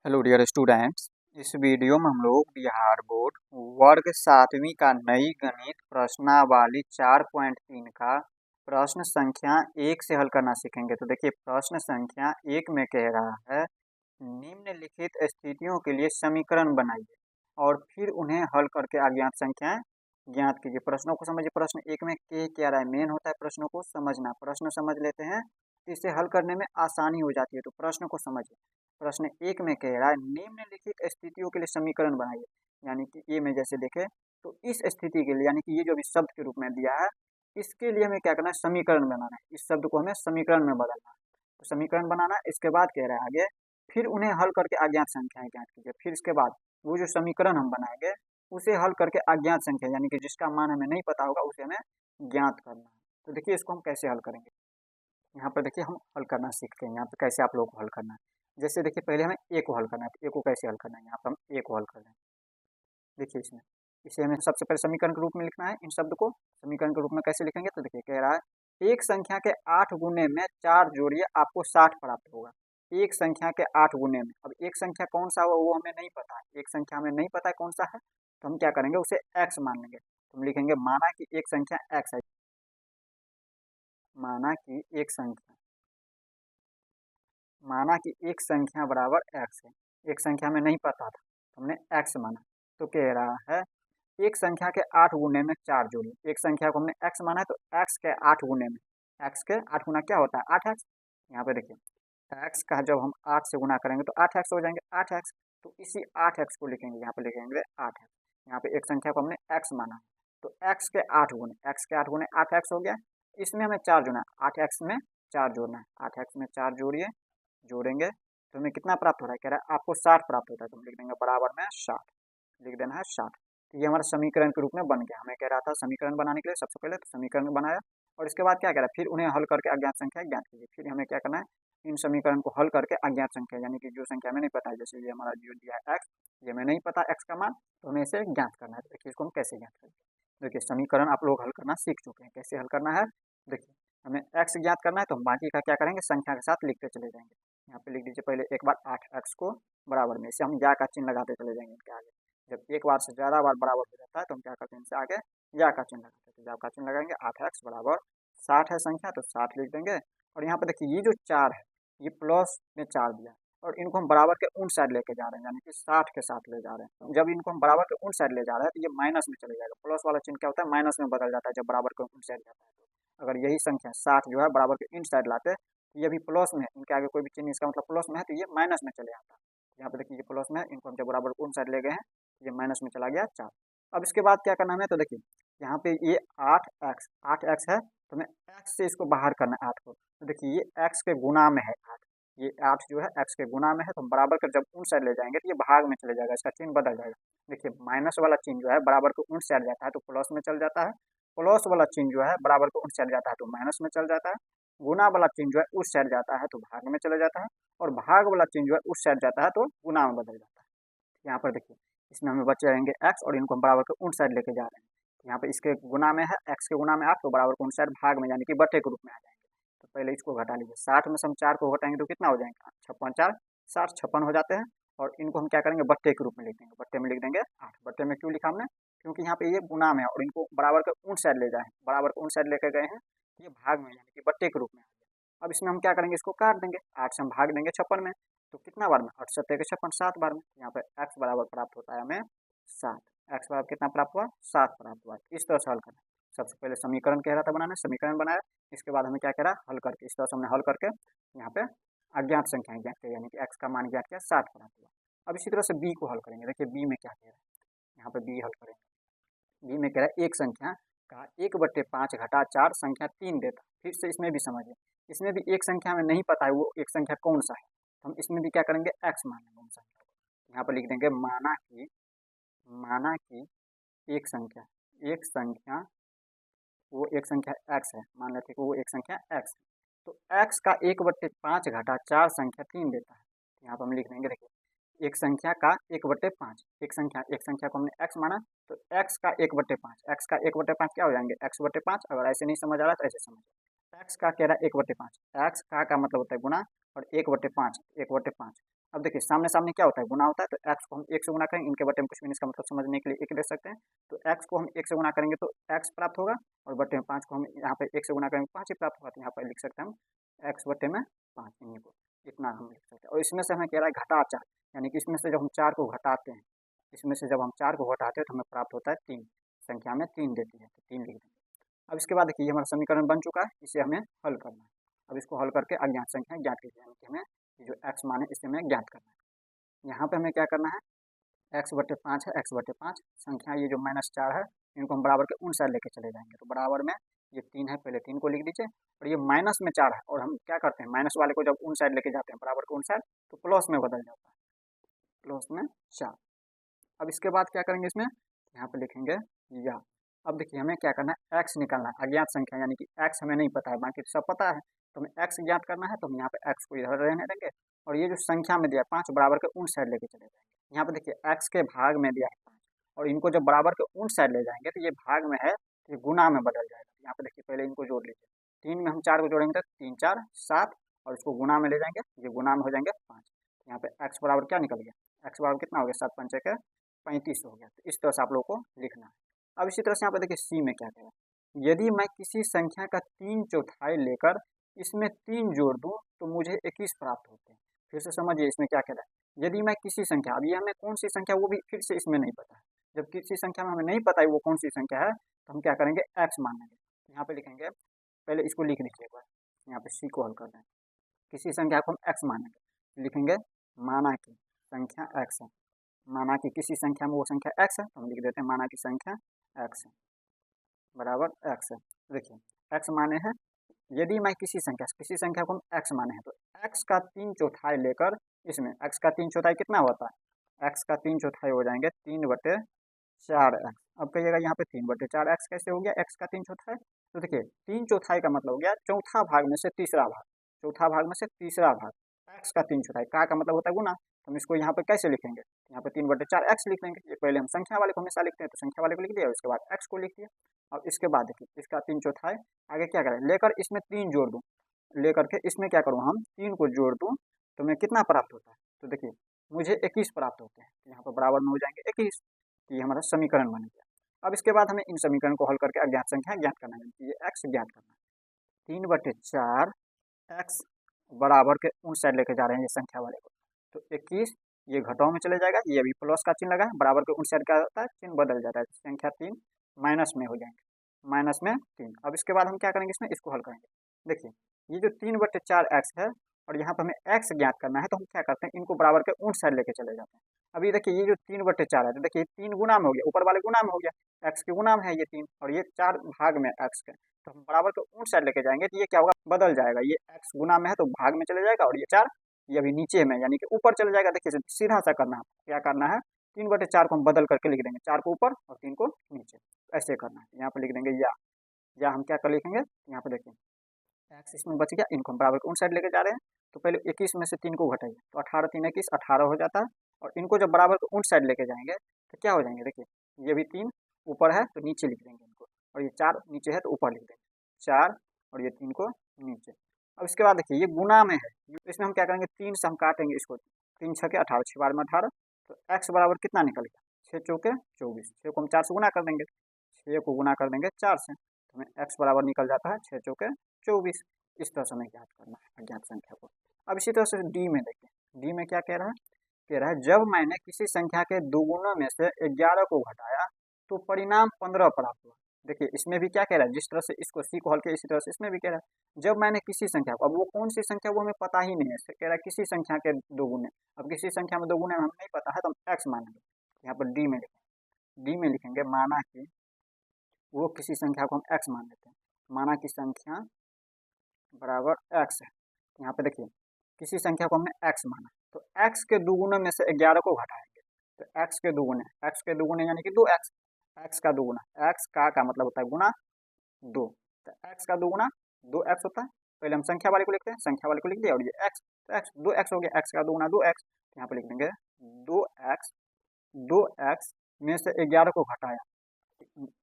Hello dear students. इस video में हम लोग बिहार बोर्ड वर्ग 7वीं का नई गणित प्रश्नावली 4.3 का प्रश्न संख्या 1 से हल करना सीखेंगे। तो देखिए प्रश्न संख्या 1 में कह रहा है निम्नलिखित स्थितियों के लिए समीकरण बनाइए और फिर उन्हें हल करके अज्ञात संख्याएं ज्ञात कीजिए। प्रश्नों को समझिए। प्रश्न 1 में क्या रहा है, मेन होता है प्रश्नों को समझना। प्रश्न समझ लेते हैं तो इससे हल करने में आसानी हो जाती है। तो प्रश्न को समझिए। प्रश्न 1 में कह रहा है निम्नलिखित स्थितियों के लिए समीकरण बनाइए, यानी कि ए में जैसे देखें तो इस स्थिति के लिए, यानी कि ये जो अभी शब्द के रूप में दिया है इसके लिए हमें क्या करना है, समीकरण बनाना है। इस शब्द को हमें समीकरण में बदलना है। तो समीकरण बनाना है। इसके बाद कह रहा है आगे फिर उन्हें हल करके अज्ञात संख्याएं ज्ञात कीजिए। फिर इसके बाद वो जो समीकरण हम बनाएंगे उसे हल करके अज्ञात संख्या, यानी कि जिसका मान हमें नहीं पता होगा उसे हमें ज्ञात करना है। तो देखिए इसको हम कैसे हल करेंगे। यहाँ पर देखिए हम हल करना सीखते हैं। यहाँ पे कैसे आप लोगों को हल करना है, जैसे देखिए पहले हमें ए को हल करना है। तो ए को कैसे हल करना है, यहाँ पर हम ए को हल कर रहे हैं। देखिए इसमें इसे हमें सबसे पहले समीकरण के रूप में लिखना है। इन शब्द को समीकरण के रूप में कैसे लिखेंगे, तो देखिए कह रहा है एक संख्या के 8 गुने में 4 जोड़िए आपको 60 प्राप्त होगा। एक संख्या के 8 गुने में, अब एक संख्या कौन सा हुआ वो हमें नहीं पता है। एक संख्या हमें नहीं पता है कौन सा है, तो हम क्या करेंगे उसे एक्स मान लेंगे। तो हम लिखेंगे माना कि एक संख्या एक्स है। माना कि एक संख्या माना कि एक संख्या बराबर एक्स है। एक संख्या में नहीं पता था तो हमने एक्स माना। तो कह रहा है एक संख्या के 8 गुने में 4 जोड़िए। एक संख्या को हमने एक्स माना है तो एक्स के 8 गुने में, एक्स के 8 गुना क्या होता है 8x। यहाँ पे देखिए एक्स का जब हम 8 से गुना करेंगे तो 8x हो जाएंगे 8x। तो इसी 8x को लिखेंगे, यहाँ पे लिखेंगे 8x। यहाँ पे एक संख्या को हमने x माना है तो x के 8 गुने, x के 8 गुने 8x हो गया। इसमें हमें 4 जोड़ना है, 8x में 4 जोड़ना है। 8x में 4 जोड़िए, जोड़ेंगे तो हमें कितना प्राप्त हो रहा है, कह रहा है आपको 60 प्राप्त होता है। तो हम लिख देंगे बराबर में 60, लिख देना है 60। तो ये हमारा समीकरण के रूप में बन गया। हमें कह रहा था समीकरण बनाने के लिए सबसे पहले तो समीकरण बनाया और इसके बाद क्या कह रहा है फिर उन्हें हल करके अज्ञात संख्या ज्ञात कीजिए। फिर हमें क्या करना है, इन समीकरण को हल करके अज्ञात संख्या, यानी कि जो संख्या हमें नहीं पता है, जैसे ये हमारा जो दिया है एक्स, ये हमें नहीं पता एक्स का मान, तो हमें इसे ज्ञात करना है। तो देखिए इसको हम कैसे ज्ञात करेंगे। देखिए समीकरण आप लोग हल करना सीख चुके हैं, कैसे हल करना है। देखिए हमें एक्स ज्ञात करना है तो हम बाकी का क्या करेंगे, संख्या के साथ लिखते चले जाएंगे। यहाँ पे लिख दीजिए पहले एक बार 8x को बराबर में, इसे हम या का चिन्ह लगाते चले जाएंगे इनके आगे। जब एक बार से ज़्यादा बार बराबर हो जाता है तो हम क्या करते हैं, इनसे आगे या का चिन्ह लगाते हैं। तो या का चिन्ह लगाएंगे, 8x बराबर 60 है संख्या तो 60 लिख देंगे। और यहाँ पे देखिए ये जो 4 है ये प्लस में 4 दिया और इनको हम बराबर के उन साइड लेके जा रहे हैं, यानी कि 60 के साथ ले जा रहे हैं। जब इनको हम बराबर के उन साइड ले जा रहे हैं तो ये माइनस में चले जाएगा। प्लस वाला चिन्ह क्या होता है, माइनस में बदल जाता है जब बराबर के उन साइड जाता है। तो अगर यही संख्या 60 जो है बराबर के इन साइड लाते तो ये भी प्लस में है, इनके आगे कोई भी चिन्ह इसका मतलब प्लस में है तो ये माइनस में चले आता है। यहाँ पे देखिए ये प्लस में है, इनको हम जब बराबर उन साइड ले गए हैं ये माइनस में चला गया 4। अब इसके बाद क्या करना हमें, तो देखिए यहाँ पे ये 8x है तो हमें x से इसको बाहर करना है 8 को। तो देखिए ये x के गुना में है 8, ये 8 जो है x के गुना में है तो हम बराबर कर जब उन साइड ले जाएंगे तो ये भाग में चले जाएगा, इसका चिन्ह बदल जाएगा। देखिए माइनस वाला चिन्ह जो है बराबर को उन साइड जाता है तो प्लस में चल जाता है, प्लस वाला चिन्ह जो है बराबर को उन साइड जाता है तो माइनस में चल जाता है, गुना वाला चिन्ह जो है उस साइड जाता है तो भाग में चले जाता है, और भाग वाला चिन्ह जो है उस साइड जाता है तो गुना में बदल जाता है। यहाँ पर देखिए इसमें हमें बचे रहेंगे x और इनको हम बराबर के उन साइड लेके जा रहे हैं। यहाँ पे इसके गुना में है, x के गुना में 8 तो बराबर के उन साइड भाग में यानी कि बट्टे के रूप में आ जाएंगे। तो पहले इसको घटा लीजिए, 60 में से हम 4 को घटाएंगे तो कितना हो जाएंगे, 56 4 60 56 हो जाते हैं। और इनको हम क्या करेंगे बट्टे के रूप में लिख देंगे, बट्टे में लिख देंगे 8। बट्टे में क्यों लिखा हमने, क्योंकि यहाँ पे ये गुना में है और इनको बराबर के उन साइड ले जाए, बराबर के उन साइड लेकर गए हैं ये भाग में यानी कि बट्टे के रूप में आ गया। अब इसमें हम क्या करेंगे, इसको काट देंगे, 8 से हम भाग देंगे 56 में तो कितना बार में 8 7 के 56 7 बार में। यहाँ पे x बराबर प्राप्त होता है हमें 7। x बराबर कितना प्राप्त हुआ, 7 प्राप्त हुआ। इस तरह से हल करना। सबसे पहले समीकरण कह रहा था बनाना, समीकरण बनाया, इसके बाद हमें क्या कह रहा है हल करके, इस तरह से हमने हल करके यहाँ पे अज्ञात संख्याएं ज्ञात किया, यानी कि x का मान ज्ञात किया 60 प्राप्त हुआ। अब इसी तरह से b को हल करेंगे। देखिए b में क्या कह रहा है, यहाँ पे b हल करेंगे। b में कह रहा है एक संख्या का 1/5 घटा 4 संख्या 3 देता। फिर से इसमें भी समझिए, इसमें भी एक संख्या में नहीं पता है वो एक संख्या कौन सा है, हम इसमें भी क्या करेंगे x मान लेंगे उन संख्या को। यहाँ पर लिख देंगे माना कि एक संख्या वो एक संख्या x है, मान लेते कि वो एक संख्या x है। तो x का 1/5 घटा 4 संख्या 3 देता है। तो यहाँ पर हम लिख देंगे, देखिए एक संख्या का 1/5, एक संख्या को हमने x माना तो x का 1/5 क्या हो जाएंगे x/5। अगर ऐसे नहीं समझ आ रहा तो ऐसे समझिए, x का कह रहा है 1/5, x का मतलब होता है गुना और 1/5 अब देखिए सामने सामने क्या होता है, गुना होता है, तो एक्स को हम एक से गुना करेंगे, इनके बटे में कुछ भी नहीं, इसका मतलब समझने के लिए एक ले सकते हैं। तो एक्स को हम एक से गुना करेंगे तो एक्स प्राप्त होगा, और बटे में 5 को हम यहाँ पे एक से गुना करेंगे 5 ही प्राप्त होगा, तो यहाँ पर लिख सकते हैं हम एक्स बटे में 5 इन्हीं को, इतना हम लिख सकते हैं। और इसमें से हमें कह रहा है घटा 4, यानी कि इसमें से जब हम 4 को घटाते हैं, इसमें से जब हम 4 को घटाते हैं तो हमें प्राप्त होता है 3, संख्या में 3 देती है, तो 3 लिख देंगे। अब इसके बाद देखिए ये हमारा समीकरण बन चुका है, इसे हमें हल करना है। अब इसको हल करके अज्ञात संख्या ज्ञात कीजिए, यानी कि हमें जो एक्स मान है इसे हमें ज्ञात करना है। यहाँ पे हमें क्या करना है, एक्स बटे 5 है, एक्स बटे 5 संख्या ये जो -4 है, इनको हम बराबर के उन साइड लेके चले जाएंगे, तो बराबर में ये 3 है, पहले 3 को लिख दीजिए, और ये माइनस में 4 है, और हम क्या करते हैं माइनस वाले को जब उन साइड लेके जाते हैं बराबर के उन साइड, तो प्लस में बदल जाता है, प्लस में 4। अब इसके बाद क्या करेंगे, इसमें यहाँ पे लिखेंगे या। अब देखिए हमें क्या करना है, एक्स निकालना है, अज्ञात संख्या, यानी कि एक्स हमें नहीं पता है, बाकी सब पता है, तो हमें एक्स ज्ञात करना है, तो हम यहाँ पे एक्स को इधर रहने देंगे, और ये जो संख्या में दिया है 5 बराबर के उन साइड लेके चले जाएंगे। यहाँ पे देखिए एक्स के भाग में दिया है 5, और इनको जब बराबर के उन साइड ले जाएंगे तो ये भाग में है, तो ये गुना में बदल जाएगा। यहाँ पे देखिए पहले इनको जोड़ लीजिए, 3 में हम 4 को जोड़ेंगे तो 3 4 7, और इसको गुना में ले जाएंगे, ये गुना में हो जाएंगे 5। यहाँ पे एक्स बराबर क्या निकल गया, एक्स बराबर कितना हो गया, 7 पंचे के 35 हो गया। तो इस तरह से आप लोग को लिखना है। अब इसी तरह से यहाँ पे देखिए सी में क्या कह रहा है, यदि मैं किसी संख्या का 3/4 लेकर इसमें 3 जोड़ दूं तो मुझे 21 प्राप्त होते हैं। फिर से समझिए इसमें क्या कह रहा है, यदि मैं किसी संख्या, अब ये हमें कौन सी संख्या वो भी फिर से इसमें नहीं पता है, जब किसी संख्या में हमें नहीं पता है वो कौन सी संख्या है, तो हम क्या करेंगे एक्स मान लेंगे। यहाँ पे लिखेंगे, पहले इसको लिख लीजिए एक बार, यहाँ पे सी को हल कर दें, किसी संख्या को हम एक्स मानेंगे, लिखेंगे माना कि संख्या एक्स है, माना कि किसी संख्या में वो संख्या एक्स है, तो हम लिख देते हैं माना की संख्या एक्स है, बराबर एक्स है। देखिए एक्स माने हैं, यदि मैं किसी संख्या को हम एक्स माने हैं, तो एक्स का 3/4 लेकर इसमें एक्स का 3/4 कितना होता है, एक्स का 3/4 हो जाएंगे 3/4 एक्स। अब कहिएगा यहाँ पे 3/4 एक्स कैसे हो गया, एक्स का 3/4, तो देखिए 3/4 का मतलब हो गया चौथा भाग में से तीसरा भाग, चौथा भाग में से तीसरा भाग, एक्स का 3/4 का मतलब होता है गुना। तो हम इसको यहाँ पे कैसे लिखेंगे, यहाँ पे 3/4 एक्स लिख लेंगे, ये पहले हम संख्या वाले को हमेशा लिखते हैं, तो संख्या वाले को लिख दिया, उसके बाद एक्स को लिख दिया। अब इसके बाद देखिए इसका 3/4 आगे क्या करें, लेकर इसमें 3 जोड़ दूँ, लेकर के इसमें क्या करूँ हम 3 को जोड़ दूँ, तो मैं कितना प्राप्त होता है, तो देखिए मुझे 21 प्राप्त होते हैं, तो यहाँ पर बराबर में हो जाएंगे 21, ये हमारा समीकरण बन गया। अब इसके बाद हमें इन समीकरण को हल करके अज्ञात संख्या ज्ञात करना है, ये एक्स ज्ञात करना है। 3/4 एक्स बराबर के उन साइड लेके जा रहे हैं ये संख्या वाले को, तो 21, ये घटाओ में चले जाएगा, ये अभी प्लस का चिन्ह लगा है, बराबर के उन साइड क्या होता है चिन्ह बदल जाता है, संख्या 3 माइनस में हो जाएंगे, माइनस में 3। अब इसके बाद हम क्या करेंगे, इसमें इसको हल करेंगे। देखिए ये जो 3/4 एक्स है, और यहाँ पर हमें एक्स ज्ञात करना है, तो हम क्या करते हैं इनको बराबर के उन साइड लेके चले जाते हैं। अभी देखिए ये जो 3/4 है, तो देखिए 3 गुना में हो गया, ऊपर वाले गुना में हो गया, एक्स के गुना में है ये 3, और ये 4 भाग में एक्स के, तो हम बराबर के उन साइड लेके जाएंगे, तो ये क्या होगा बदल जाएगा, ये एक्स गुना में है तो भाग में चले जाएगा, और ये 4 ये अभी नीचे में यानी कि ऊपर चले जाएगा। देखिए सीधा सा करना है, क्या करना है 3/4 को हम बदल करके लिख देंगे, 4 को ऊपर और 3 को नीचे, ऐसे करना है। यहाँ पे लिख देंगे या हम क्या कर लिखेंगे, यहाँ पे देखिए एक्स इसमें बच गया, इनको हम बराबर के उन साइड लेके जा रहे हैं, तो पहले 21 में से 3 को घटाइए, तो 18 3 21 18 हो जाता है, और इनको जब बराबर के उन साइड लेके जाएंगे तो क्या हो जाएंगे, देखिए ये भी 3 ऊपर है तो नीचे लिख देंगे इनको, और ये 4 नीचे है तो ऊपर लिख देंगे 4, और ये 3 को नीचे। अब इसके बाद देखिए ये गुना में है, इसमें हम क्या करेंगे 3 से हम काटेंगे इसको, 3 6 के 18, 6 बार में 18, तो एक्स बराबर कितना निकल गया 6 चौके 24, 6 को हम 4 से गुना कर देंगे, 6 को गुना कर देंगे 4 से, तो हमें एक्स बराबर निकल जाता है 6 चौके 24। इस तरह से हमें ज्ञात करना है अज्ञात संख्या को। अब इसी तरह से डी में देखते हैं, डी में क्या कह रहा है, कह रहा है जब मैंने किसी संख्या के दोगुनों में से 11 को घटाया तो परिणाम 15 प्राप्त हुआ। देखिए इसमें भी क्या कह रहा है, जिस तरह से इसको सी को हल किया इसी तरह से इसमें भी कह रहा है जब मैंने किसी संख्या को, अब वो कौन सी संख्या वो हमें पता ही नहीं है, कह रहा है किसी संख्या के दोगुने, अब किसी संख्या में दोगुने हमें नहीं पता है तो हम एक्स मानेंगे। यहाँ पर डी में लिखेंगे, डी में लिखेंगे माना कि वो किसी संख्या को हम एक्स मान लेते हैं, माना कि संख्या बराबर एक्स है। यहाँ पे देखिए किसी संख्या को हमने एक्स माना, तो एक्स के दुगुने में से 11 को घटाएंगे, तो एक्स के दुगुने यानी कि 2x, एक्स का दुगुना, एक्स का मतलब होता है गुना 2, तो एक्स का दुगुना 2x होता है। पहले हम संख्या वाले को लिखते हैं, संख्या वाले को लिख दिया, और ये एक्स, तो एक्स 2x हो गया, एक्स का दुगुना 2x, तो यहाँ पे लिख देंगे 2x, 2x में से 11 को घटाया,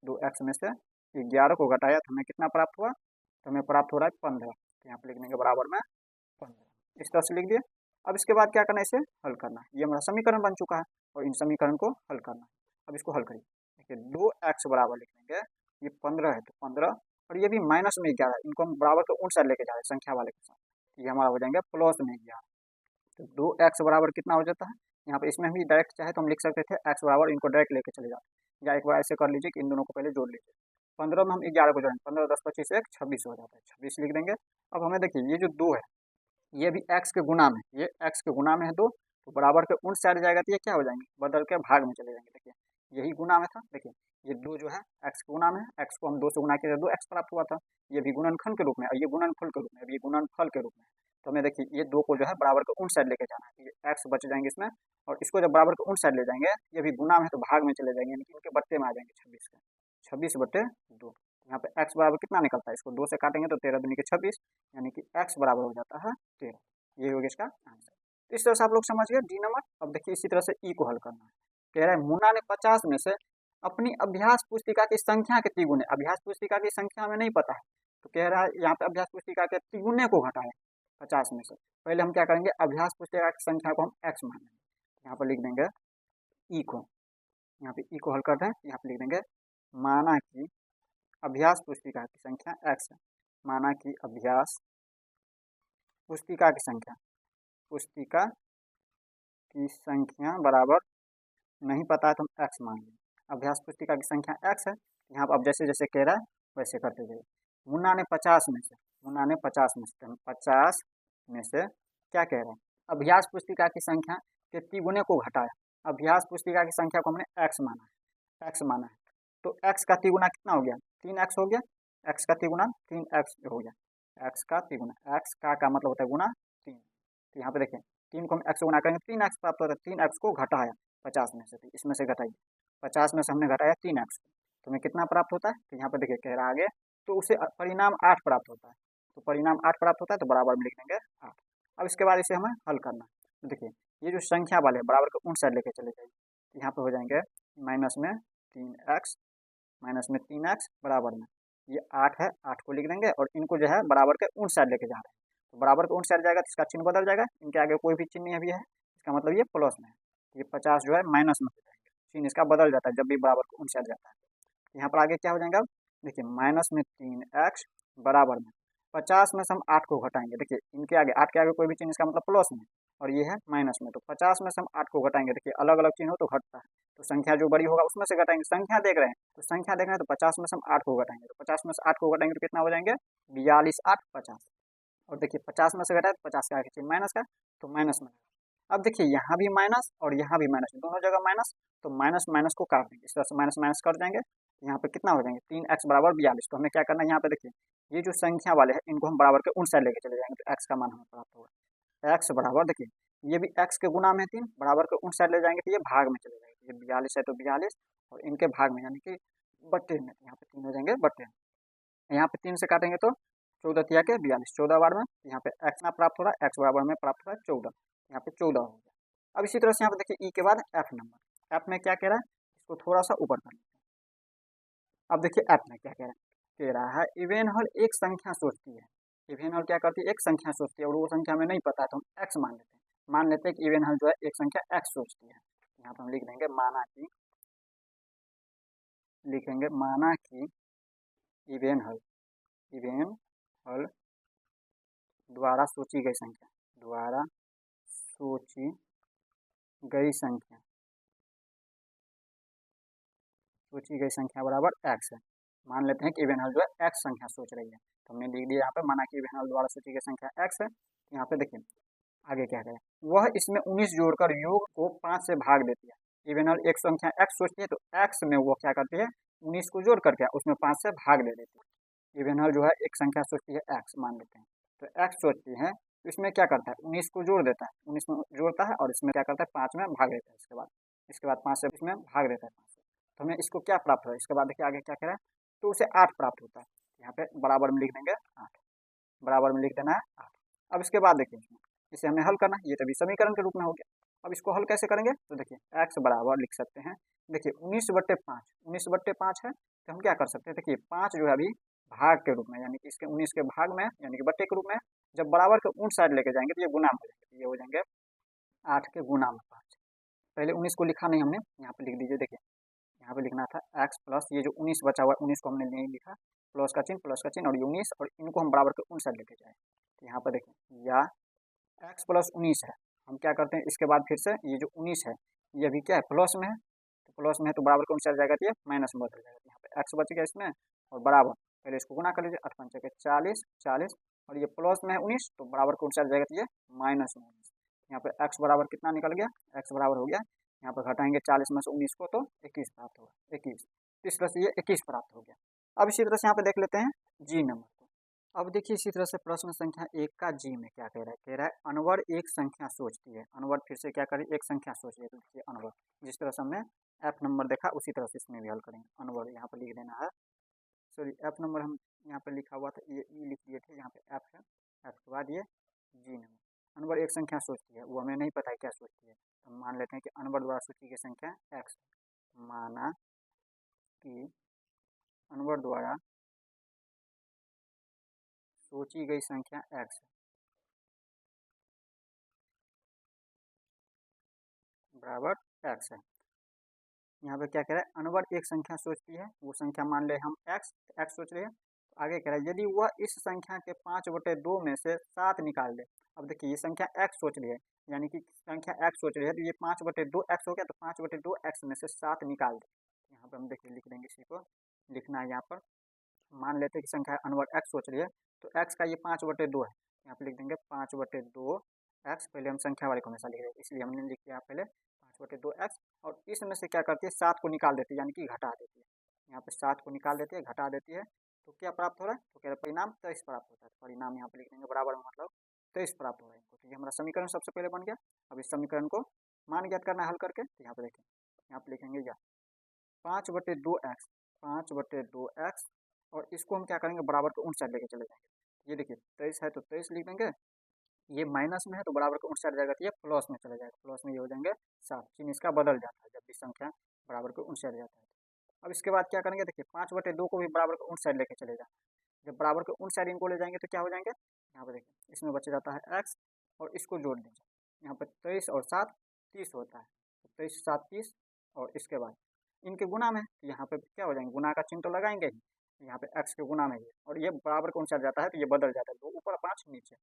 2x में से 11 को घटाया तो हमें कितना प्राप्त हुआ, तो हमें प्राप्त हो रहा है 15, तो यहाँ पे लिख देंगे बराबर में 15, इस तरह से लिख दिए। अब इसके बाद क्या करना है, इसे हल करना है। ये हमारा समीकरण बन चुका है और इन समीकरण को हल करना है। अब इसको हल करिए, देखिए 2x बराबर लिख लेंगे, ये 15 है तो 15 और ये भी माइनस में 11, इनको हम बराबर के उन साइड लेके जा रहे हैं संख्या वाले के साथ, ये हमारा हो जाएंगे प्लस में 11। तो 2x बराबर कितना हो जाता है, यहाँ पे इसमें भी डायरेक्ट चाहे तो हम लिख सकते थे x बराबर, इनको डायरेक्ट लेके चले जाते, या एक बार ऐसे कर लीजिए कि इन दोनों को पहले जोड़ लीजिए। 15 में हम 11 को जोड़ेंगे, 15 10 25 1 26 हो जाता है, 26 लिख देंगे। अब हमें देखिए ये जो 2 है ये भी x के गुना में, ये x के गुना में है 2, तो बराबर के उन साइड जाएगा तो ये क्या हो जाएंगे, बदल के भाग में चले जाएंगे। देखिए यही गुना में था, देखिए ये 2 जो है x के गुना में है, x को हम 2 से गुना किए तो 2x प्राप्त हुआ था, ये भी गुणनखंड के रूप में और ये गुणनफल के रूप में, ये गुणनफल के रूप में। तो हमें देखिए ये 2 को जो है बराबर के उन साइड लेके जाना है, ये x बच जाएंगे इसमें, और इसको जब बराबर के उन साइड ले जाएंगे, ये भी गुना में तो भाग में चले जाएंगे, यानी कि इनके बट्टे में आ जाएंगे 26 के, 26/2। यहाँ पे x बराबर कितना निकलता है, इसको 2 से काटेंगे तो 13 दूनी के 26, यानी कि x बराबर हो जाता है 13। ये हो गया इसका आंसर। तो इस तरह से आप लोग समझ गए डी नंबर। अब देखिए इसी तरह से ई को हल करना है। कह रहा है मुन्ना ने 50 में से अपनी अभ्यास पुस्तिका की संख्या के तिगुने, अभ्यास पुस्तिका की संख्या हमें नहीं पता है, तो कह रहा है यहाँ पे अभ्यास पुस्तिका के तिगुने को घटाए 50 में से। पहले हम क्या करेंगे, अभ्यास पुस्तिका की संख्या को हम x मान लेंगे, यहाँ पर लिख देंगे ई को, यहाँ पे ई को हल करते हैं, यहाँ पे लिख देंगे माना कि अभ्यास पुस्तिका की संख्या x है, माना कि अभ्यास पुस्तिका की संख्या, पुस्तिका की संख्या बराबर नहीं पता है तो हम x मान लेंगे। अभ्यास पुस्तिका की संख्या x है, यहाँ पर अब जैसे जैसे कह रहा है वैसे करते जाइए। मुन्ना ने 50 में से, मुन्ना ने 50 में से, हम 50 में से क्या कह रहे हैं, अभ्यास पुस्तिका की संख्या के तिगुने को घटाया। अभ्यास पुस्तिका की संख्या को हमने x माना है, x माना है, तो x का तिगुना कितना हो गया, 3x हो गया, x का तिगुना 3x हो गया, x का तिगुना, x का मतलब होता है गुना 3। तो यहाँ पे देखें 3 को हम x से गुना करेंगे 3x प्राप्त होता है, 3x को घटाया 50 में से, तो इसमें से घटाइए, 50 में से हमने घटाया 3x को, तो हमें कितना प्राप्त होता है, तो यहाँ पे देखिए कह रहा है आगे, तो उसे परिणाम 8 प्राप्त होता है, तो परिणाम 8 प्राप्त होता है, तो बराबर में लिख देंगे 8। अब इसके बाद इसे हमें हल करना है। तो देखिए ये जो संख्या वाले बराबर को उन साइड लेके चले जाइए, तो यहाँ पे हो जाएंगे माइनस में 3x, माइनस में 3x बराबर में ये 8 है, 8 को लिख देंगे और इनको जो है बराबर के उन साइड लेके जा रहे हैं, तो बराबर के उन साइड जाएगा तो इसका चिन्ह बदल जाएगा, इनके आगे कोई भी चिन्ह अभी है, इसका मतलब ये प्लस में है, ये 50 जो है माइनस में हो जाएंगे, चिन्ह इसका बदल जाता है जब भी बराबर के उन साइड जाता है। यहाँ पर आगे क्या हो जाएगा, देखिए माइनस में 3x बराबर में 50 में से हम 8 को घटाएंगे, देखिए इनके आगे 8 के आगे कोई भी चिन्ह, इसका मतलब प्लस में, और ये है माइनस में, तो 50 में से हम 8 को घटाएंगे, देखिए अलग अलग चिन्ह हो तो घटता है, तो संख्या जो बड़ी होगा उसमें से घटाएंगे, संख्या देख रहे हैं तो संख्या देख रहे हैं, तो 50 में से हम 8 को घटाएंगे, तो 50 में से 8 को घटाएंगे तो कितना हो जाएंगे 42 8 50, और देखिए 50 में से घटाए तो 50 का आगे चिन्ह माइनस का, तो माइनस में। अब देखिए यहाँ भी माइनस और यहाँ भी माइनस, दोनों जगह माइनस, तो माइनस माइनस को काट देंगे, इस तरह से माइनस माइनस कर देंगे, यहाँ पे कितना हो जाएंगे 3x बराबर 42। तो हमें क्या करना है, यहाँ पे देखिए ये जो संख्या वाले हैं इनको हम बराबर के उन साइड लेके चले जाएंगे, तो x का मान हमें प्राप्त होगा, x बराबर देखिए ये भी x के गुना में 3, बराबर के उन साइड ले जाएंगे तो ये भाग में चले जाएंगे, ये 42 है तो 42 और इनके भाग में यानी कि बट्टे में, यहाँ पे 3 हो जाएंगे बट्टे में, यहाँ पे 3 से काटेंगे तो 14 तिया के 42, 14 बार में, यहाँ पे x ना प्राप्त हो रहा है, x बराबर में प्राप्त हो रहा है 14, यहाँ पे 14 हो गया। अब इसी तरह से यहाँ पे देखिए ई के बाद f नंबर, f में क्या कह रहा है, इसको थोड़ा सा ऊपर कर लेते हैं। अब देखिए f में क्या कह रहा है, इवेन हल एक संख्या सोचती है, इवेन हल क्या करती है, एक संख्या सोचती है और वो संख्या हमें नहीं पता है तो हम x मान लेते हैं कि इवेन हल जो है एक संख्या x सोचती है। यहाँ पर हम लिख देंगे माना कि, लिखेंगे माना कि इवेन हल द्वारा सोची गई संख्या, द्वारा सोची गई संख्या, सोची गई संख्या बराबर x है। मान लेते हैं कि इवेन हल जो है x संख्या सोच रही है, तो हमने लिख दिया यहाँ पे माना कि इवेन हल द्वारा सोची गई संख्या x है। यहाँ पे देखिए आगे क्या करें, वह इसमें 19 जोड़कर योग को 5 से भाग देती है। इवेन हल एक संख्या x सोचती है तो x में वो क्या करती है 19 को जोड़ करके उसमें 5 से भाग दे देती है। इवेन हल जो है एक संख्या सोचती है x मान लेते हैं, तो x सोचती है तो इसमें क्या करता है 19 को जोड़ देता है, 19 में जोड़ता है और इसमें क्या करता है 5 में भाग देता है, इसके बाद 5 से इसमें भाग देता है 5 से, तो हमें इसको क्या प्राप्त हुआ, इसके बाद देखिए आगे क्या कह रहा है, तो उसे 8 प्राप्त होता है। यहाँ पे बराबर में लिख देंगे 8, बराबर में लिख देना है 8। अब इसके बाद देखिए इसे हमें हल करना है, ये तभी समीकरण के रूप में हो गया। अब इसको हल कैसे करेंगे, तो देखिए x बराबर लिख सकते हैं, देखिए 19/5, 19/5 है तो हम क्या कर सकते हैं, देखिए 5 जो है अभी भाग के रूप में, यानी कि इसके 19 के भाग में यानी कि बट्टे के रूप में। जब बराबर के उन साइड लेके जाएंगे तो ये गुना में हो जाएंगे, तो ये हो जाएंगे 8 के गुना में 5। पहले 19 को लिखा नहीं हमने, यहाँ पे लिख दीजिए। देखिए यहाँ पे लिखना था x प्लस ये जो 19 बचा हुआ है 19 को हमने नहीं लिखा, प्लस का चिन्ह और ये 19 और इनको हम बराबर के उन साइड लेके जाए। तो यहाँ पर देखिए या x प्लस 19 है, हम क्या करते हैं इसके बाद फिर से ये जो 19 है ये भी क्या है प्लस में है, तो प्लस में है तो बराबर के उन साइड जाएगा तो ये माइनस में बदल जाएगा। यहाँ पे x बच गया इसमें और बराबर, पहले इसको गुना कर लीजिए 8 पंचे के 40 40 और ये प्लस में है 19 तो बराबर के उन साइड जाएगा तो ये माइनस में 19। यहाँ पे x बराबर कितना निकल गया, x बराबर हो गया, यहाँ पर घटाएंगे 40 में से 19 को तो 21 प्राप्त होगा, 21। इस तरह से ये 21 प्राप्त हो गया। अब इसी तरह से यहाँ पे देख लेते हैं जी नंबर को। अब देखिए इसी तरह से प्रश्न संख्या 1 का जी में क्या कह रहा है अनवर एक संख्या सोचती है। अनवर फिर से क्या करें, एक संख्या सोच रही है, तो देखिए अनवर जिस तरह से हमने एफ नंबर देखा उसी तरह से इसमें भी हल करेंगे। अनवर यहाँ पर लिख देना है, सॉरी एफ नंबर हम यहाँ पे लिखा हुआ था, ये ई लिख दिए थे, यहाँ पे एफ है, एफ के बाद ये जी नंबर। अनवर एक संख्या सोचती है, वो हमें नहीं पता है क्या सोचती है, तो हम मान लेते हैं कि अनवर द्वारा सोची गई संख्या एक्स। माना कि अनवर द्वारा सोची गई संख्या एक्स बराबर एक्स है। यहाँ पे क्या कह रहा है अनवर एक संख्या सोचती है, वो संख्या मान ले हम एक्स, एक्स सोच रहे हैं। तो आगे कह रहा है यदि वह इस संख्या के 5/2 में से 7 निकाल दे। अब देखिए ये संख्या एक्स सोच रही है, यानी कि संख्या एक्स सोच रही है, तो ये 5/2 एक्स हो गया, तो 5/2 एक्स में से 7 निकाल दे। यहाँ पर हम देखिए लिख देंगे, इसी को लिखना है यहाँ पर। मान लेते हैं कि संख्या अनवर एक्स सोच रही है, तो एक्स का ये 5/2 है, यहाँ पे लिख देंगे 5/2 एक्स। पहले हम संख्या वाले को हमेशा लिख रहे हैं इसलिए हमने लिख दिया पहले 5/2 एक्स। और इसमें से क्या करती है 7 को निकाल देती है, यानी कि घटा देती है। यहाँ पे 7 को निकाल देती है, घटा देती है, तो क्या प्राप्त हो रहा है, तो कह रहे परिणाम 23 प्राप्त होता है। तो परिणाम यहाँ पे लिख देंगे बराबर में मतलब 23 प्राप्त हो रहा है इनको। तो ये हमारा समीकरण सबसे पहले बन गया। अब इस समीकरण को मान ज्ञात करना है हल करके, तो यहाँ पे देखें, यहाँ पे लिखेंगे या 5/2 एक्स, 5/2 एक्स, और इसको हम क्या करेंगे बराबर को उन साइड लेके चले जाएंगे। ये देखिए 23 है तो 23 लिख देंगे, ये माइनस में है तो बराबर को उन साइड जाएगा तो ये प्लस में चला जाएगा, प्लस में ये हो जाएंगे 7। चिन्ह इसका बदल जाता है जब भी संख्या बराबर को उन साइड जाता है। अब इसके बाद क्या करेंगे, देखिए 5/2 को भी बराबर को उन साइड लेके चले जाए। जब बराबर को उन साइड इनको ले जाएंगे तो क्या हो जाएंगे, यहाँ पे देखिए इसमें बच जाता है एक्स और इसको जोड़ दीजिए। यहाँ पर 23 और 7 30 होता है, तो 23 7 30 और इसके बाद इनके गुना में, तो यहाँ पे क्या हो जाएंगे गुना का चिन्ह तो लगाएंगे ही, यहाँ पे एक्स के गुना में ही, और ये बराबर को उन साइड जाता है तो ये बदल जाता है, 2 ऊपर 5 नीचे।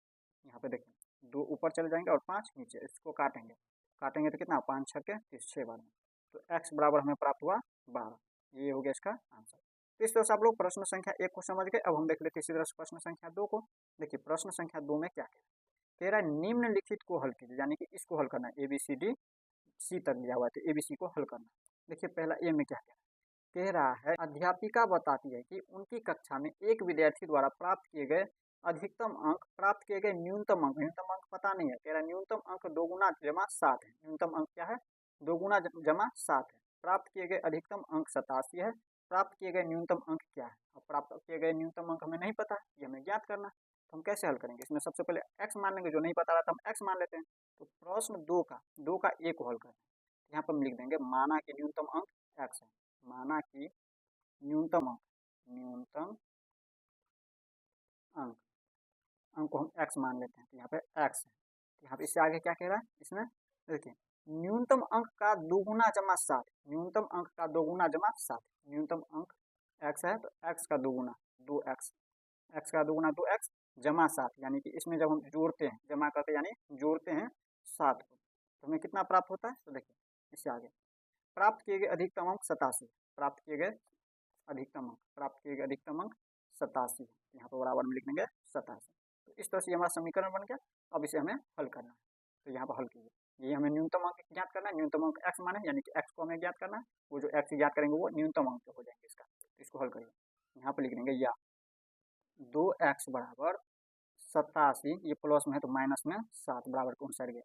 यहाँ पे देखिए 2 ऊपर चले जाएंगे और 5 नीचे, इसको काटेंगे, काटेंगे तो कितना 5 छक्के 30 6 बार में, तो एक्स बराबर हमें प्राप्त हुआ 12। ये हो गया इसका आंसर। तो इस तरह से आप लोग प्रश्न संख्या 1 को समझ गए। अब हम देख लेते हैं इसी तरह से प्रश्न संख्या 2 को। देखिए प्रश्न संख्या 2 में क्या कह रहा है निम्नलिखित को हल कीजिए, यानी कि इसको हल करना है, ABCD सी तक दिया हुआ है तो ABC को हल करना। देखिए पहला ए में क्या कह रहा है अध्यापिका बताती है कि उनकी कक्षा में एक विद्यार्थी द्वारा प्राप्त किए गए अधिकतम अंक, प्राप्त किए गए न्यूनतम अंक, न्यूनतम अंक पता नहीं है, कह रहा है न्यूनतम अंक 2 गुना जमा 7 है। न्यूनतम अंक क्या है 2 गुना जमा 7 है। प्राप्त किए गए अधिकतम अंक 87 है। प्राप्त किए गए न्यूनतम अंक क्या है, अब प्राप्त किए गए न्यूनतम अंक हमें नहीं पता, ये हमें ज्ञात करना। तो हम कैसे हल करेंगे, इसमें सबसे पहले एक्स मान लेंगे, जो नहीं पता रहा था हम एक्स मान लेते हैं। तो प्रश्न 2 का ए को हल करें, यहाँ पर हम लिख देंगे माना कि न्यूनतम अंक एक्स है, माना कि न्यूनतम अंक, न्यूनतम अंक, अंक को हम एक्स मान लेते हैं, तो यहाँ पे एक्स है। तो यहाँ पे इससे आगे क्या कह रहा है इसमें, देखिए न्यूनतम अंक का 2 गुना जमा 7, न्यूनतम अंक का 2 गुना जमा 7, न्यूनतम अंक एक्स है तो एक्स का 2 गुना 2x, एक्स का 2 गुना 2x जमा 7, यानी कि इसमें जब हम जोड़ते हैं, जमा करते यानी जोड़ते हैं 7 को, तो हमें कितना प्राप्त होता है। तो देखिए इससे आगे प्राप्त किए गए अधिकतम अंक 87, प्राप्त किए गए अधिकतम अंक, प्राप्त किए गए अधिकतम अंक 87, यहाँ पर बराबर में लिख देंगे 87। तो इस तरह से हमारा समीकरण बन गया। अब इसे हमें हल करना है, तो यहाँ पर हल कीजिए, ये हमें न्यूनतम अंक ज्ञात करना है, न्यूनतम अंक एक्स माने यानी कि एक्स को हमें ज्ञात करना है, वो जो एक्स ज्ञात करेंगे वो न्यूनतम अंक हो जाएंगे इसका। तो इसको हल करिए, यहाँ पर लिख देंगे या 2x बराबर 87, ये प्लस में है तो माइनस में 7 बराबर कौन साइड गया,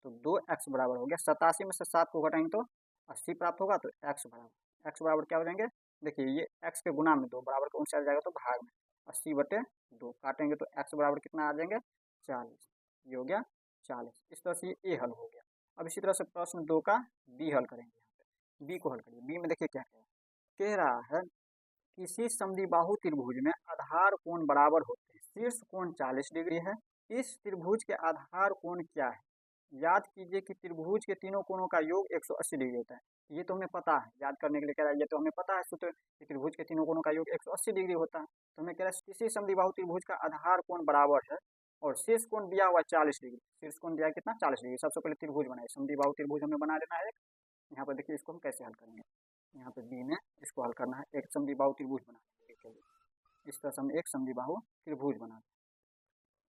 तो 2x बराबर हो गया 87 में से 7 को घटाएंगे तो 80 प्राप्त होगा। तो x बराबर क्या हो जाएंगे, देखिए ये x के गुना में 2 बराबर कौन सा आ जाएगा तो भाग में 80/2 काटेंगे तो x बराबर कितना आ जाएंगे 40, ये हो गया 40। इस तरह से ये हल हो गया। अब इसी तरह से प्रश्न 2 का बी हल करेंगे, यहाँ पे बी को हल करिए। बी में देखिए क्या कह रहा है किसी समद्विबाहु त्रिभुज में आधार कोण बराबर होते हैं। शीर्ष कोण 40 डिग्री है। इस त्रिभुज के आधार कोण क्या है? याद कीजिए कि त्रिभुज के तीनों कोणों का योग 180 डिग्री होता है। ये तो हमें पता है, याद करने के लिए कह रहा है, ये तो हमें पता है सूत्र कि त्रिभुज के तीनों कोणों का योग 180 डिग्री होता है। तो हमें कह रहा है किसी समद्विबाहु त्रिभुज का आधार कोण बराबर है और शीर्ष कोण दिया हुआ 40 डिग्री। शीर्ष कोण दिया है कितना? 40 डिग्री। सबसे पहले त्रिभुज बनाए, समद्विबाहु त्रिभुज हमें बना लेना है। यहाँ पर देखिए इसको हम कैसे हल करेंगे। यहाँ पे बी में इसको हल करना है। एक समद्विबाहु त्रिभुज बनाने के लिए इस तरह से हम एक समद्विबाहु त्रिभुज बना दें।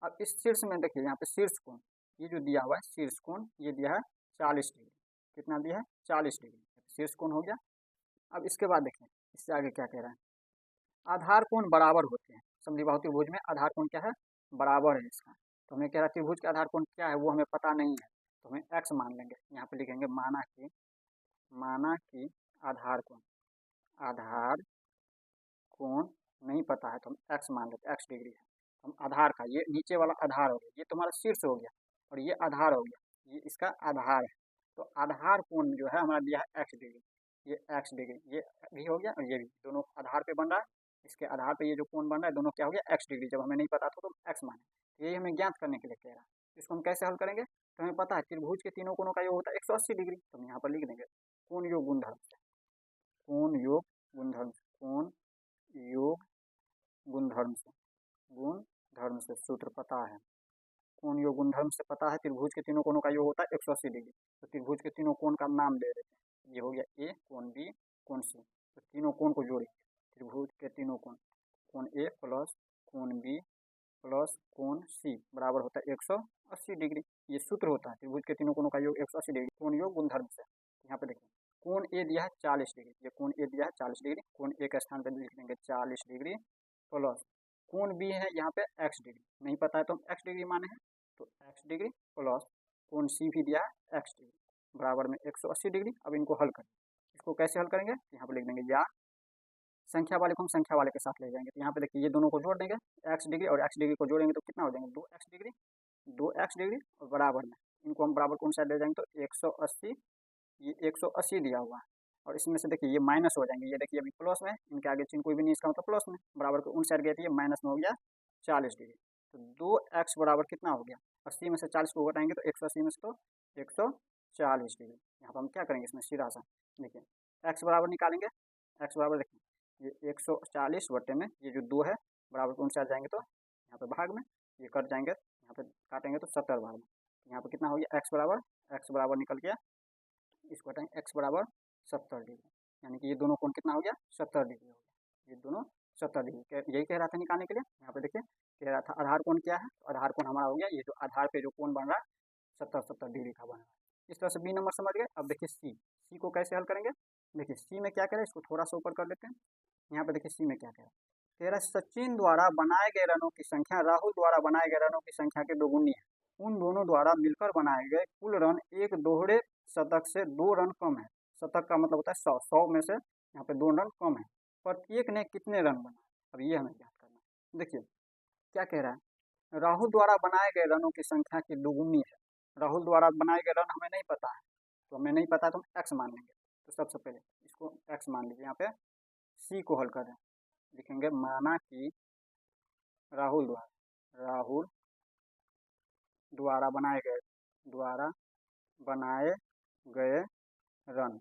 अब इस शीर्ष में देखिए, यहाँ पे शीर्ष कोण ये जो दिया हुआ है, शीर्ष कोण ये दिया है 40 डिग्री। कितना दिया है? 40 डिग्री शीर्ष कोण हो गया। अब इसके बाद देखिए इससे आगे क्या कह रहा है, आधार कोण बराबर होते हैं। समद्विबाहु त्रिभुज में आधार कोण क्या है? बराबर है इसका। तो हमें कह रहा है त्रिभुज का आधार कोण क्या है वो हमें पता नहीं है, तो हमें x मान लेंगे। यहाँ पे लिखेंगे माना कि आधार कोण नहीं पता है तो हम x मान लेते हैं, x डिग्री है। हम आधार का, ये नीचे वाला आधार हो गया, ये तुम्हारा शीर्ष हो गया और ये आधार हो गया, ये इसका आधार है। तो आधार कोण जो है हमारा दिया है x डिग्री, ये x डिग्री, ये भी हो गया और ये भी, दोनों आधार पे बन रहा है। इसके आधार पे ये जो कोण बन रहा है दोनों क्या हो गया? x degree. जब हमें नहीं पता था तो हम x माने। यही हमें ज्ञात करने के लिए कह रहा है। इसको हम कैसे हल करेंगे? तो हमें पता है त्रिभुज के तीनों कोणों का योग होता है 180 डिग्री। तो हम यहाँ पर लिख देंगे कोण योग गुणधर्म से, कोण योग गुणधर्म से, कोण योग गुणधर्म से सूत्र पता है। कोण योग गुणधर्म से पता है त्रिभुज के तीनों कोणों का योग होता है 180 डिग्री। तो त्रिभुज के तीनों कोण का नाम ले देते हैं। ये हो गया ए, कोण बी, कोण सी। तो तीनों कोण को जोड़ेंगे, त्रिभुज के तीनों कोण, कोण ए प्लस कोण बी प्लस कोण सी बराबर होता है 180 डिग्री। ये सूत्र होता है त्रिभुज के तीनों कोणों का योग 180 डिग्री, कोण योग गुणधर्म से। यहाँ पे देखिए कोण ए दिया है 40 डिग्री, ये कोण ए दिया है 40 डिग्री, कोण ए के स्थान पर लिख देंगे 40 डिग्री प्लस कोण बी है यहाँ पे x डिग्री, नहीं पता है तो हम x डिग्री माने हैं, तो x डिग्री प्लस कोण सी भी दिया है x डिग्री बराबर में 180 डिग्री। अब इनको हल करेंगे। इसको कैसे हल करेंगे? यहाँ पे लिख देंगे, या संख्या वाले को हम संख्या वाले के साथ ले जाएंगे। तो यहाँ पे देखिए ये दोनों को जोड़ देंगे, x डिग्री और x डिग्री को जोड़ेंगे तो कितना हो जाएंगे? 2x डिग्री, 2x डिग्री और बराबर में इनको हम बराबर कौन साइड ले जाएंगे तो 180, ये 180 दिया हुआ है और इसमें से देखिए ये माइनस हो जाएंगे। ये देखिए अभी प्लस में, इनके आगे चिन्ह कोई भी नहीं, इसका मतलब प्लस में, बराबर को उन साइड गए थे, ये माइनस में हो गया 40 डिग्री। तो 2x बराबर कितना हो गया? 80 में से 40 को घटाएंगे तो 180 में से तो 140 डिग्री। यहाँ पर हम क्या करेंगे इसमें सीधा सा, देखिए x बराबर निकालेंगे। x बराबर देखिए ये 140 बटे में ये जो 2 है बराबर कौन साइड जाएंगे तो यहाँ पे भाग में, ये कट जाएंगे, यहाँ पे काटेंगे तो 70 भाग में। यहाँ पे कितना हो गया? x बराबर निकल गया, इसको हटाएंगे, x बराबर 70 डिग्री, यानी कि ये दोनों कोण कितना हो गया? 70 डिग्री हो गया। ये दोनों 70 डिग्री, यही कह रहा था निकालने के लिए। यहाँ पे देखिए कह रहा था आधार कोण क्या है, तो आधार कोण हमारा हो गया, ये जो आधार पे जो कोण बन रहा है 70 डिग्री का बन रहा है। इस तरह से बी नंबर समझ गए। अब देखिए सी को कैसे हल करेंगे। देखिए सी में क्या कह रहा है, इसको थोड़ा सा ऊपर कर लेते हैं। यहाँ पे देखिए सी में क्या कह रहा है, सचिन द्वारा बनाए गए रनों की संख्या राहुल द्वारा बनाए गए रनों की संख्या के दोगुनी है। उन दोनों द्वारा मिलकर बनाए गए कुल रन एक दोहरे शतक से 2 रन कम है। शतक का मतलब होता है 100, 100 में से यहाँ पे 2 रन कम है। प्रत्येक ने कितने रन बनाए, अब ये हमें ज्ञात करना है। देखिए क्या कह रहा है, राहुल द्वारा बनाए गए रनों की संख्या की दोगुनी है। राहुल द्वारा बनाए गए रन हमें नहीं पता है, तो हमें नहीं पता है तो हम x मान लेंगे। तो सबसे पहले इसको x मान लीजिए। यहाँ पे सी को हल करें, लिखेंगे माना कि राहुल द्वारा बनाए गए रन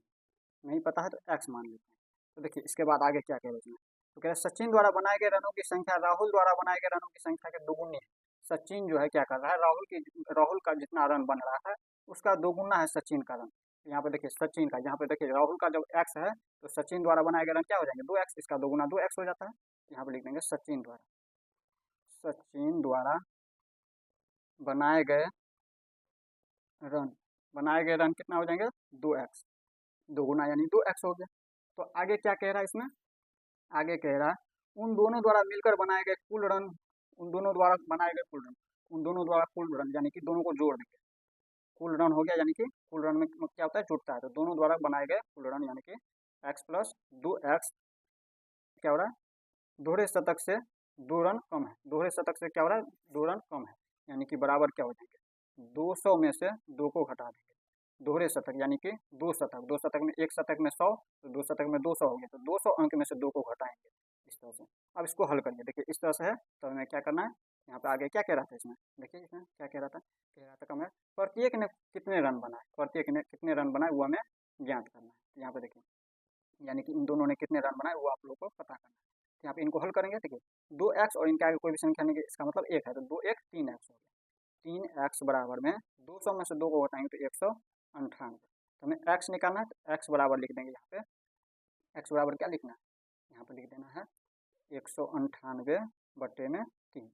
नहीं पता है तो x मान लेते हैं। तो देखिए इसके बाद आगे क्या कह रहे हैं, तो कह रहे सचिन द्वारा बनाए गए रनों की संख्या राहुल द्वारा बनाए गए रनों की संख्या के दोगुनी है। सचिन जो है क्या कर रहा है, राहुल का जितना रन बन रहा है उसका दोगुना है सचिन का रन। यहाँ पे देखिए सचिन का, यहाँ पे देखिए राहुल का जब x है तो सचिन द्वारा बनाए गए रन क्या हो जाएंगे 2x, इसका दोगुना 2x हो जाता है। यहाँ पे लिख देंगे सचिन द्वारा बनाए गए रन कितना हो जाएंगे 2x, दोगुना यानी 2x हो गया। तो आगे क्या कह रहा है इसमें, आगे कह रहा है उन दोनों द्वारा मिलकर बनाए गए कुल रन, उन दोनों द्वारा कुल रन यानी कि दोनों को जोड़ देंगे, कुल रन हो गया, यानी कि कुल रन में क्या होता है जुड़ता है। तो दोनों द्वारा बनाए गए कुल रन यानी कि x प्लस 2x क्या हो रहा है, दोहरे शतक से 2 रन कम है। दोहरे शतक से क्या हो रहा है 2 रन कम है, यानी कि बराबर क्या हो जाएंगे 200 में से 2 को घटा देंगे। दोहरे शतक यानी कि 2 शतक में 1 शतक में 100, तो 2 शतक में 200 हो गया, तो 200 अंक में से 2 को घटाएंगे तरह से। अब इसको हल करिए, देखिए इस तरह से है, तो हमें क्या करना है, यहाँ पे आगे क्या कह रहा था इसमें, देखिए इसमें क्या कह रहा था, हमें प्रत्येक ने कितने रन बनाए, प्रत्येक ने कितने रन बनाए वो हमें ज्ञात करना है। तो यहाँ पे देखिए, यानी कि इन दोनों ने कितने रन बनाए वो आप लोगों को पता करना है। तो यहाँ पे इनको हल करेंगे, देखिए 2x और इनके आगे कोई भी संख्या नहीं है, इसका मतलब 1 है, तो 2 1 3x हो गया। 3x बराबर में 200 में से 2 को घटाएंगे तो 198। तो हमें x निकालना है, तो x बराबर लिख देंगे यहाँ पे, x बराबर क्या लिखना है, यहाँ पे लिख देना है 198 बट्टे में 3।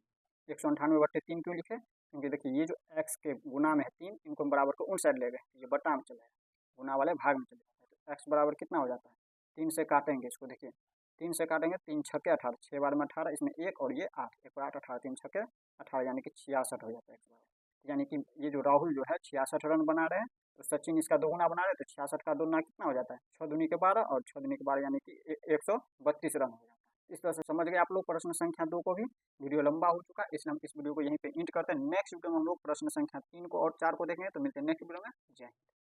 198 बट्टे 3 क्यों लिखे, क्योंकि देखिए ये जो x के गुना में है 3, इनको हम बराबर को उन साइड ले गए, ये बट्टा में चला जाएगा, गुना वाले भाग में चले जाता है। तो x बराबर कितना हो जाता है, 3 से काटेंगे इसको, देखिए 3 से काटेंगे, 3 छक्के 18, 6 बार में 18, इसमें 1 और ये 8, 1 और 8 18, 3 छक्के 18, यानी कि 66 हो जाता है x बराबर। यानी कि ये जो राहुल जो है 66 रन बना रहे हैं, तो सचिन इसका दोगुना बना रहे हैं, तो 66 का दोगुना कितना हो जाता है, 6 दूनी के 12 और 6 दूनी के 12 यानी कि 132 रन हो जाता है। इस तरह से समझ गए आप लोग प्रश्न संख्या 2 को भी। वीडियो लंबा हो चुका है, इसलिए हम इस वीडियो को यहीं पे एंड करते हैं। नेक्स्ट वीडियो में हम लोग प्रश्न संख्या 3 को और 4 को देखेंगे। तो मिलते हैं नेक्स्ट वीडियो में। जय हिंद।